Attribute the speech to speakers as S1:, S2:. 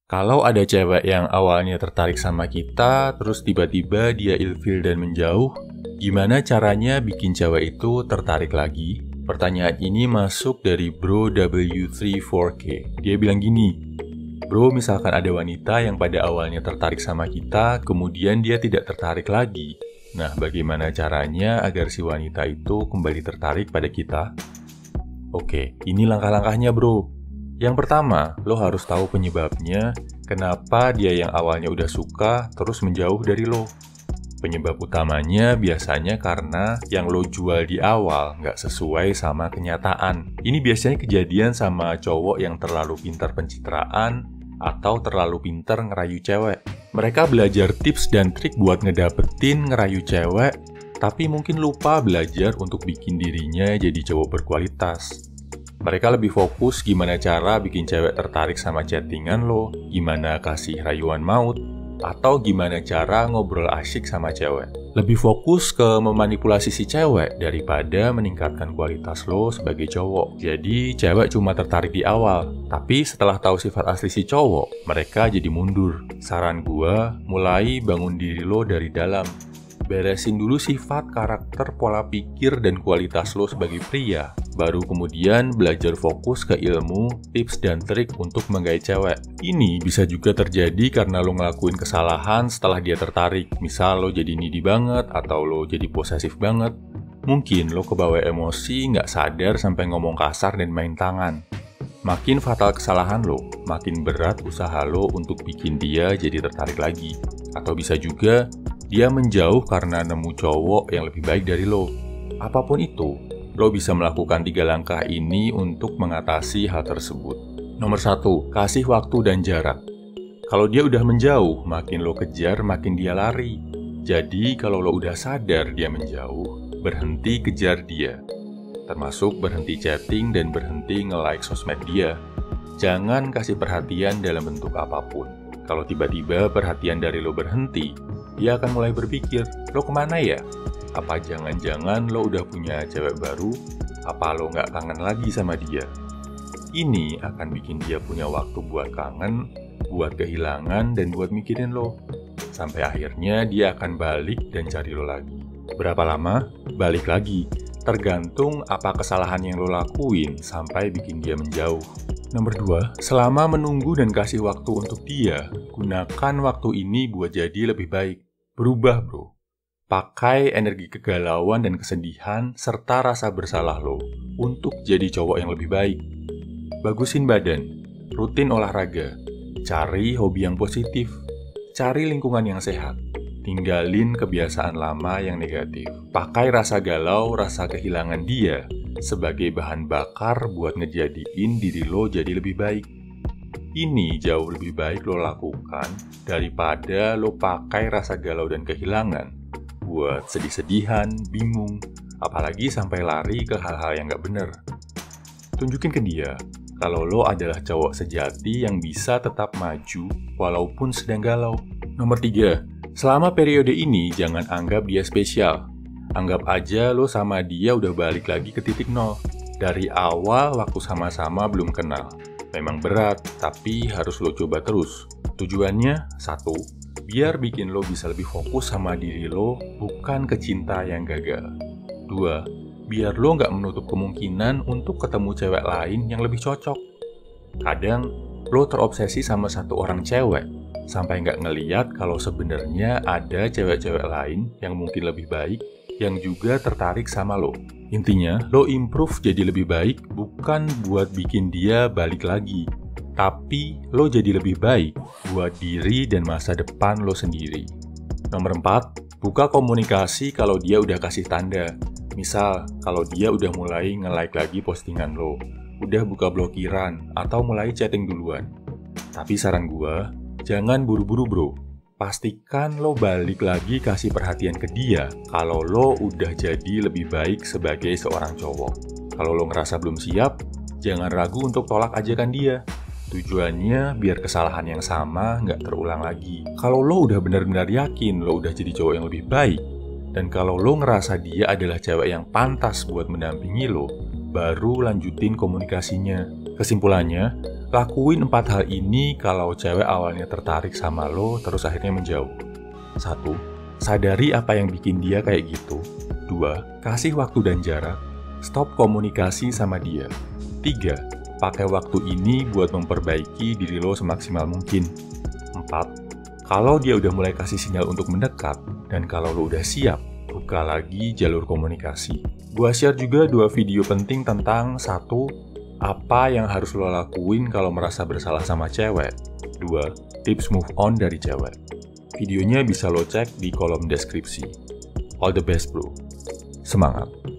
S1: Kalau ada cewek yang awalnya tertarik sama kita, terus tiba-tiba dia ilfil dan menjauh, gimana caranya bikin cewek itu tertarik lagi? Pertanyaan ini masuk dari Bro W34K. Dia bilang gini, "Bro, misalkan ada wanita yang pada awalnya tertarik sama kita, kemudian dia tidak tertarik lagi. Nah, bagaimana caranya agar si wanita itu kembali tertarik pada kita?" Oke, ini langkah-langkahnya, bro. Yang pertama, lo harus tahu penyebabnya, kenapa dia yang awalnya udah suka, terus menjauh dari lo. Penyebab utamanya biasanya karena yang lo jual di awal nggak sesuai sama kenyataan. Ini biasanya kejadian sama cowok yang terlalu pintar pencitraan atau terlalu pintar ngerayu cewek. Mereka belajar tips dan trik buat ngedapetin ngerayu cewek, tapi mungkin lupa belajar untuk bikin dirinya jadi cowok berkualitas. Mereka lebih fokus gimana cara bikin cewek tertarik sama chattingan lo, gimana kasih rayuan maut, atau gimana cara ngobrol asyik sama cewek. Lebih fokus ke memanipulasi si cewek daripada meningkatkan kualitas lo sebagai cowok. Jadi cewek cuma tertarik di awal, tapi setelah tahu sifat asli si cowok, mereka jadi mundur. Saran gua, mulai bangun diri lo dari dalam. Beresin dulu sifat, karakter, pola pikir, dan kualitas lo sebagai pria. Baru kemudian belajar fokus ke ilmu, tips, dan trik untuk menggait cewek. Ini bisa juga terjadi karena lo ngelakuin kesalahan setelah dia tertarik. Misal lo jadi needy banget, atau lo jadi posesif banget. Mungkin lo kebawa emosi, nggak sadar sampai ngomong kasar dan main tangan. Makin fatal kesalahan lo, makin berat usaha lo untuk bikin dia jadi tertarik lagi. Atau bisa juga, dia menjauh karena nemu cowok yang lebih baik dari lo. Apapun itu, lo bisa melakukan 3 langkah ini untuk mengatasi hal tersebut. Nomor 1, kasih waktu dan jarak. Kalau dia udah menjauh, makin lo kejar, makin dia lari. Jadi, kalau lo udah sadar dia menjauh, berhenti kejar dia. Termasuk berhenti chatting dan berhenti nge-like sosmed dia. Jangan kasih perhatian dalam bentuk apapun. Kalau tiba-tiba perhatian dari lo berhenti, dia akan mulai berpikir, lo kemana ya? Apa jangan-jangan lo udah punya cewek baru? Apa lo nggak kangen lagi sama dia? Ini akan bikin dia punya waktu buat kangen, buat kehilangan, dan buat mikirin lo. Sampai akhirnya dia akan balik dan cari lo lagi. Berapa lama? Balik lagi. Tergantung apa kesalahan yang lo lakuin sampai bikin dia menjauh. Nomor 2, selama menunggu dan kasih waktu untuk dia, gunakan waktu ini buat jadi lebih baik. Berubah, bro. Pakai energi kegalauan dan kesedihan serta rasa bersalah lo untuk jadi cowok yang lebih baik. Bagusin badan, rutin olahraga, cari hobi yang positif, cari lingkungan yang sehat, tinggalin kebiasaan lama yang negatif. Pakai rasa galau, rasa kehilangan dia sebagai bahan bakar buat ngejadiin diri lo jadi lebih baik. Ini jauh lebih baik lo lakukan daripada lo pakai rasa galau dan kehilangan buat sedih-sedihan, bingung, apalagi sampai lari ke hal-hal yang gak bener. Tunjukin ke dia kalau lo adalah cowok sejati yang bisa tetap maju walaupun sedang galau. Nomor 3, selama periode ini jangan anggap dia spesial. Anggap aja lo sama dia udah balik lagi ke titik nol. Dari awal waktu sama-sama belum kenal. Memang berat, tapi harus lo coba terus. Tujuannya, 1, biar bikin lo bisa lebih fokus sama diri lo, bukan ke cinta yang gagal. 2, biar lo nggak menutup kemungkinan untuk ketemu cewek lain yang lebih cocok. Kadang, lo terobsesi sama satu orang cewek, sampai nggak ngeliat kalau sebenarnya ada cewek-cewek lain yang mungkin lebih baik, yang juga tertarik sama lo. Intinya, lo improve jadi lebih baik bukan buat bikin dia balik lagi, tapi lo jadi lebih baik buat diri dan masa depan lo sendiri. Nomor 4, buka komunikasi kalau dia udah kasih tanda. Misal, kalau dia udah mulai nge-like lagi postingan lo, udah buka blokiran, atau mulai chatting duluan. Tapi saran gua, jangan buru-buru, bro. Pastikan lo balik lagi kasih perhatian ke dia kalau lo udah jadi lebih baik sebagai seorang cowok. Kalau lo ngerasa belum siap, jangan ragu untuk tolak ajakan dia. Tujuannya biar kesalahan yang sama nggak terulang lagi. Kalau lo udah benar-benar yakin lo udah jadi cowok yang lebih baik, dan kalau lo ngerasa dia adalah cewek yang pantas buat mendampingi lo, baru lanjutin komunikasinya. Kesimpulannya, lakuin 4 hal ini kalau cewek awalnya tertarik sama lo terus akhirnya menjauh. 1. Sadari apa yang bikin dia kayak gitu. 2. Kasih waktu dan jarak. Stop komunikasi sama dia. 3. Pakai waktu ini buat memperbaiki diri lo semaksimal mungkin. 4. Kalau dia udah mulai kasih sinyal untuk mendekat, dan kalau lo udah siap, buka lagi jalur komunikasi. Gua share juga 2 video penting tentang 1. Apa yang harus lo lakuin kalau merasa bersalah sama cewek. 2. Tips move on dari cewek. Videonya bisa lo cek di kolom deskripsi. All the best bro. Semangat!